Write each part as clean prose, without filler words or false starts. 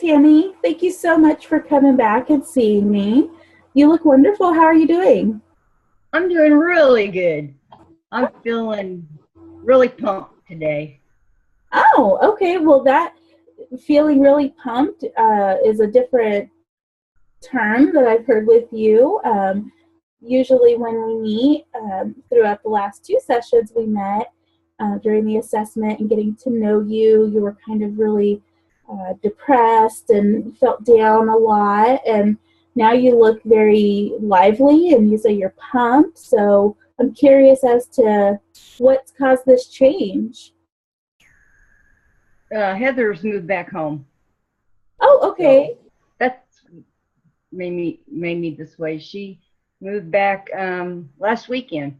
Tammy. Thank you so much for coming back and seeing me. You look wonderful. How are you doing? I'm doing really good. I'm feeling really pumped today. Oh, okay. Well, that feeling really pumped is a different term that I've heard with you. Usually, when we meet throughout the last two sessions we met during the assessment and getting to know you, you were kind of really depressed and felt down a lot. And now you look very lively and you say you're pumped. So I'm curious as to what's caused this change. Heather's moved back home, Oh, okay. so that's made me this way. She moved back last weekend.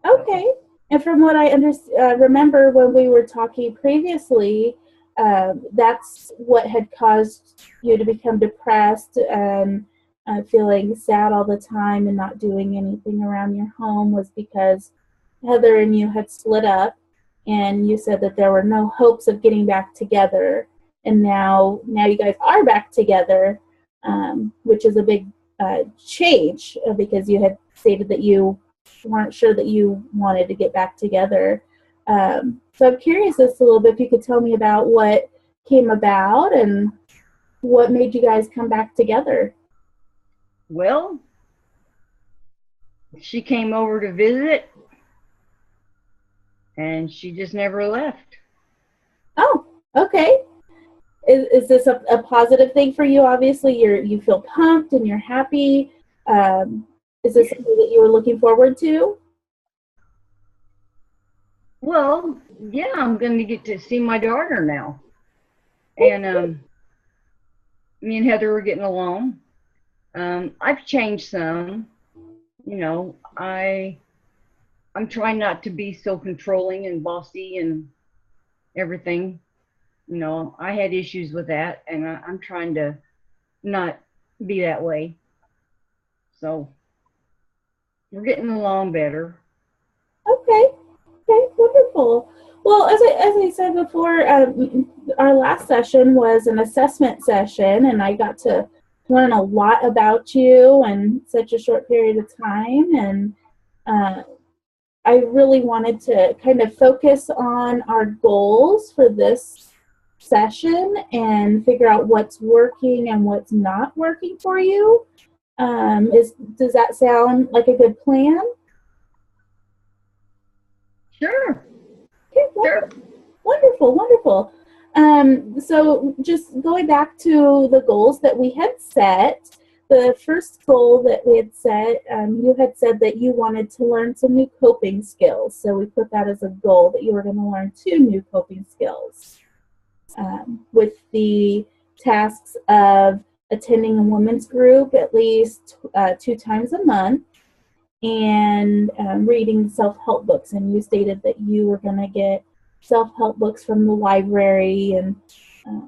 So Okay. And from what I remember when we were talking previously, that's what had caused you to become depressed and feeling sad all the time and not doing anything around your home was because Heather and you had split up, and you said that there were no hopes of getting back together. And now you guys are back together, which is a big change because you had stated that you weren't sure that you wanted to get back together. So I'm curious as to a little bit if you could tell me about what came about and what made you guys come back together. well, she came over to visit, and she just never left. Oh, okay. Is this a positive thing for you? Obviously, you feel pumped and you're happy. Is this something that you were looking forward to? Well, yeah, I'm going to get to see my daughter now, and me and Heather are getting along. I've changed some. I'm trying not to be so controlling and bossy and everything. I had issues with that, and I'm trying to not be that way. So we're getting along better. Okay. Okay, wonderful. Well, as I said before, our last session was an assessment session, and I got to learn a lot about you in such a short period of time. And uh, I really wanted to kind of focus on our goals for this session and figure out what's working and what's not working for you. Does that sound like a good plan? Sure, Okay, sure. wonderful, wonderful. So just going back to the goals that we had set, the first goal that we had set, you had said that you wanted to learn some new coping skills. So we put that as a goal that you were going to learn 2 new coping skills with the tasks of attending a women's group at least 2 times a month and reading self-help books. And you stated that you were going to get self-help books from the library and uh,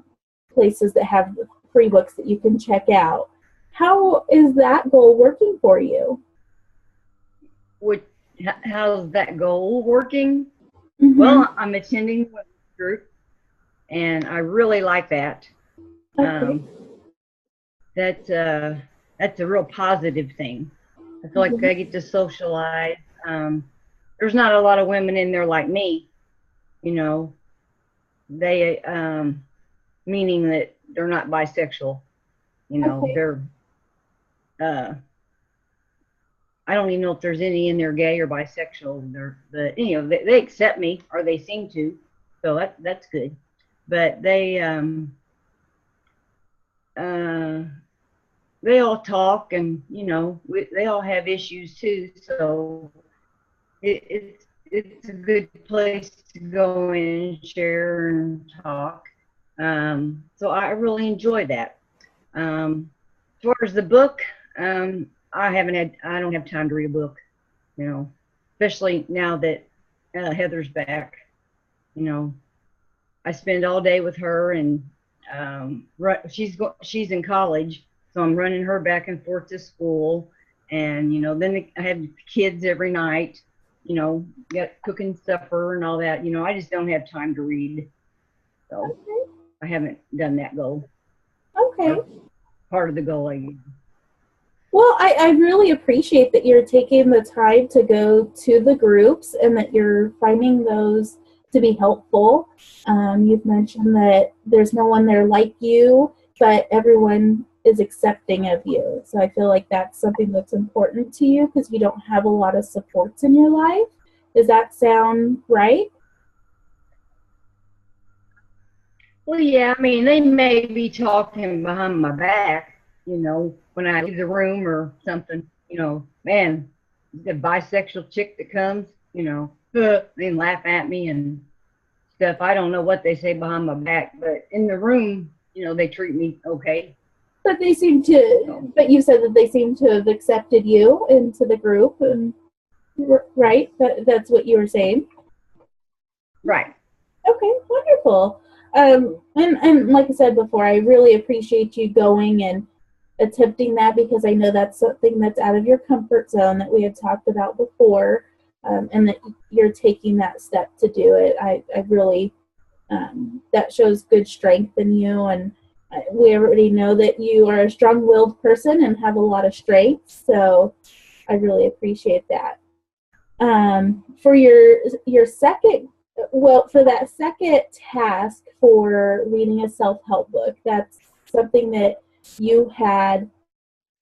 places that have free books that you can check out. How is that goal working for you? What, how's that goal working? Mm-hmm. Well, I'm attending a women's group, and I really like that. Okay. Um, that's a real positive thing. I feel like Mm-hmm. I get to socialize. There's not a lot of women in there like me, you know. They meaning that they're not bisexual. Okay. They're uh, I don't even know if there's any in there gay or bisexual. They accept me, or they seem to, so that's good. But uh, they all talk, and they all have issues too. So it's a good place to go in and share and talk. So I really enjoy that. As far as the book, I don't have time to read a book, especially now that Heather's back. You know, I spend all day with her, and she's in college, so I'm running her back and forth to school, and then I have kids every night. Get cooking supper and all that. I just don't have time to read, so Okay. I haven't done that goal. Okay. Part of the goal, I guess. Well, I really appreciate that you're taking the time to go to the groups and that you're finding those to be helpful. You've mentioned that there's no one there like you, but everyone is accepting of you. So I feel like that's something that's important to you because you don't have a lot of supports in your life. Does that sound right? Well, yeah, I mean, they may be talking behind my back, when I leave the room or something, man, the bisexual chick that comes, they laugh at me and stuff. I don't know what they say behind my back, but in the room, they treat me okay. But they seem to, but you said that they seem to have accepted you into the group, and right? That's what you were saying? Right. Okay, wonderful. And like I said before, I really appreciate you going and attempting that because I know that's something that's out of your comfort zone that we had talked about before, and that you're taking that step to do it. I really, that shows good strength in you, and we already know that you are a strong-willed person and have a lot of strength, so I really appreciate that. For your second, well, for that second task for reading a self-help book, that's something that you had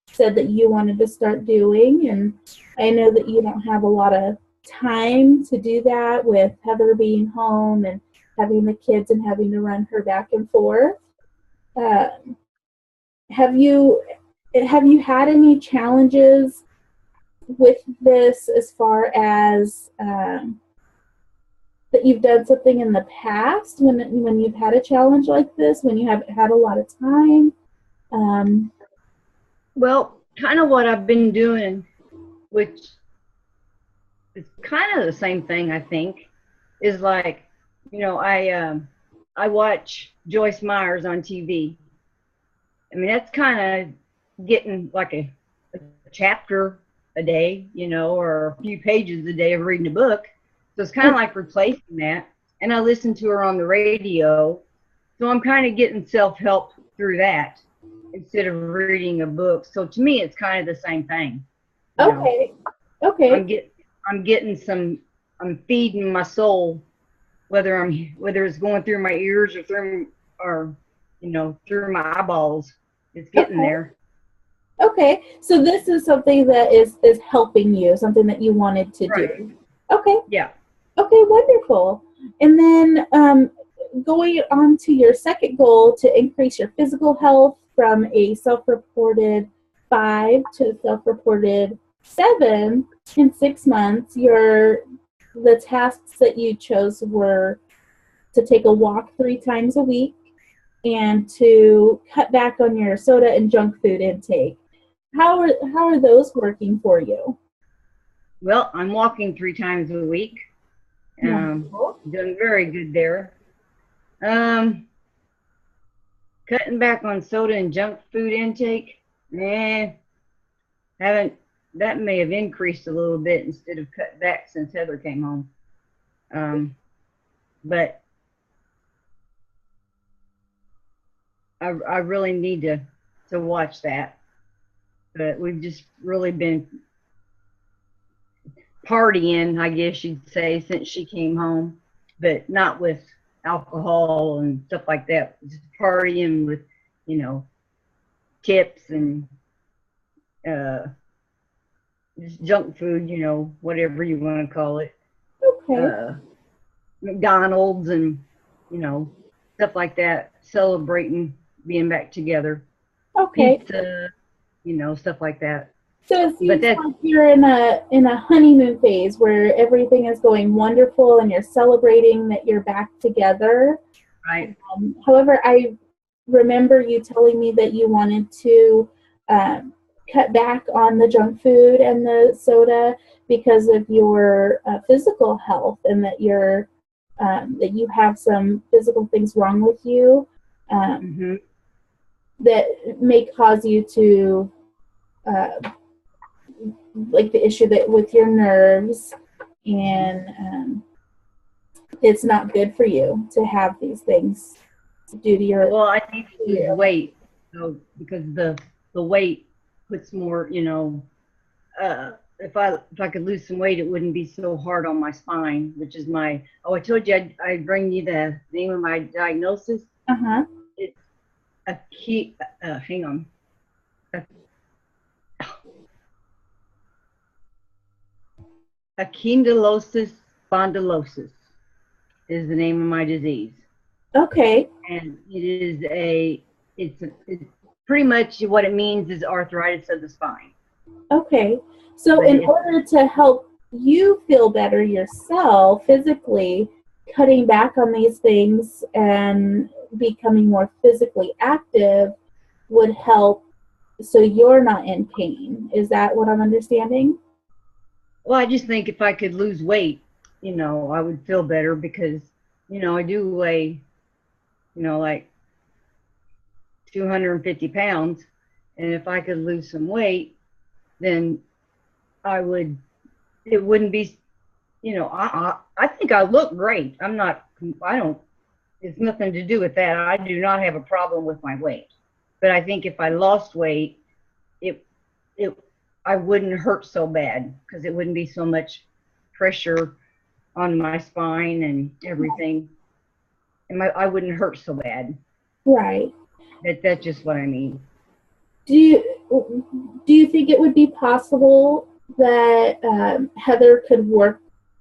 said that you wanted to start doing, and I know that you don't have a lot of time to do that with Heather being home and having the kids and having to run her back and forth. Um, have you had any challenges with this as far as that you've done something in the past when you've had a challenge like this, when you have had a lot of time? Well, kind of what I've been doing, which is kind of the same thing, I think, is like, I watch Joyce Myers on TV. I mean, that's kind of getting like a chapter a day, or a few pages a day of reading a book. So it's kind of like replacing that. And I listen to her on the radio. So I'm kind of getting self-help through that instead of reading a book. So to me, it's kind of the same thing. Okay. Okay. I'm feeding my soul, whether it's going through my ears or through my eyeballs. It's getting there. Okay, so this is something that is helping you, something that you wanted to do. Okay. Yeah. Okay, wonderful. And then going on to your second goal to increase your physical health from a self-reported 5 to self-reported 7 in 6 months, the tasks that you chose were to take a walk 3 times a week and to cut back on your soda and junk food intake. How are those working for you? Well, I'm walking 3 times a week. Doing very good there. Cutting back on soda and junk food intake. Haven't. That may have increased a little bit instead of cut back since Heather came home. But I really need to watch that. But we've just really been partying, I guess you'd say, since she came home, but not with alcohol and stuff like that. Just partying with, chips and just junk food, whatever you want to call it. Okay. McDonald's and, stuff like that, celebrating being back together. Okay. Pizza, stuff like that. So it seems like you're in a honeymoon phase where everything is going wonderful and you're celebrating that you're back together. Right. However, I remember you telling me that you wanted to cut back on the junk food and the soda because of your physical health, and that that you have some physical things wrong with you that may cause you to like the issue that with your nerves, and it's not good for you to have these things due to your. Well, I need to lose weight. So because the weight puts more, you know, if I could lose some weight, it wouldn't be so hard on my spine, which is my. Oh, I told you I'd bring you the name of my diagnosis. Uh-huh. It's a key. Hang on. Akindylosis spondylosis is the name of my disease, Okay. and it's pretty much what it means is arthritis of the spine. Okay. So But in it's order to help you feel better yourself physically, cutting back on these things and becoming more physically active would help so you're not in pain. Is that what I'm understanding? well, I just think if I could lose weight, you know, I would feel better because, you know, I do weigh, you know, like 250 pounds, and if I could lose some weight, then I would. It wouldn't be, you know, I think I look great. I'm not. I don't. It's nothing to do with that. I do not have a problem with my weight, but I think if I lost weight, it it I wouldn't hurt so bad because it wouldn't be so much pressure on my spine and everything, and I wouldn't hurt so bad. Right. That's just what I mean. Do you think it would be possible that Heather could work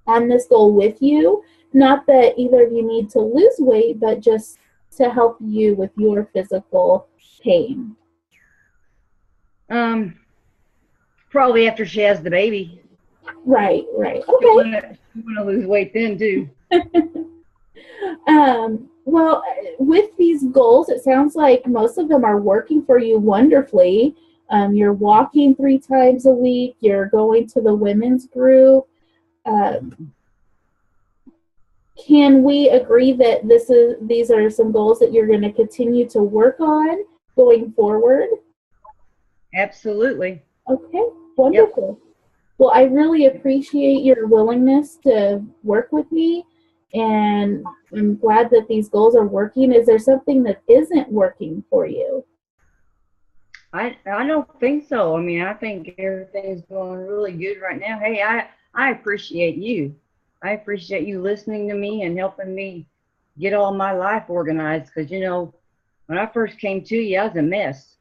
on this goal with you? Not that either of you need to lose weight, but just to help you with your physical pain. Um, Probably after she has the baby, Right, right. she'll Okay. wanna lose weight then too. Well, with these goals, it sounds like most of them are working for you wonderfully. You're walking 3 times a week. You're going to the women's group. Um, can we agree that these are some goals that you're going to continue to work on going forward? Absolutely. Okay, Yep. wonderful. Well, I really appreciate your willingness to work with me, and I'm glad that these goals are working. Is there something that isn't working for you? I don't think so. I mean, I think everything's going really good right now. Hey, I appreciate you. I appreciate you listening to me and helping me get all my life organized. Because you know, when I first came to you, I was a mess,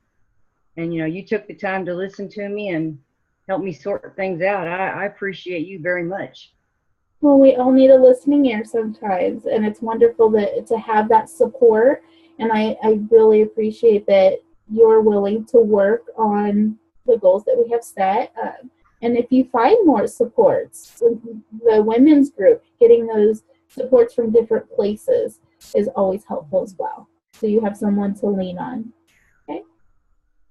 and you know, you took the time to listen to me and help me sort things out. I appreciate you very much. Well, we all need a listening ear sometimes, and it's wonderful to have that support. And I really appreciate that you're willing to work on the goals that we have set. And if you find more supports, the women's group, getting those supports from different places is always helpful as well. So you have someone to lean on. Okay.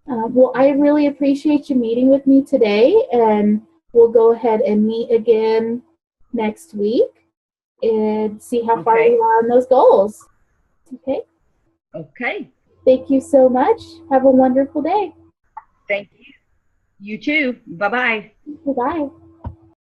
Well, I really appreciate you meeting with me today, and we'll go ahead and meet again next week and see how far you Okay. are on those goals. Okay. Okay. Thank you so much. Have a wonderful day. Thank you. You too. Bye bye. Bye-bye.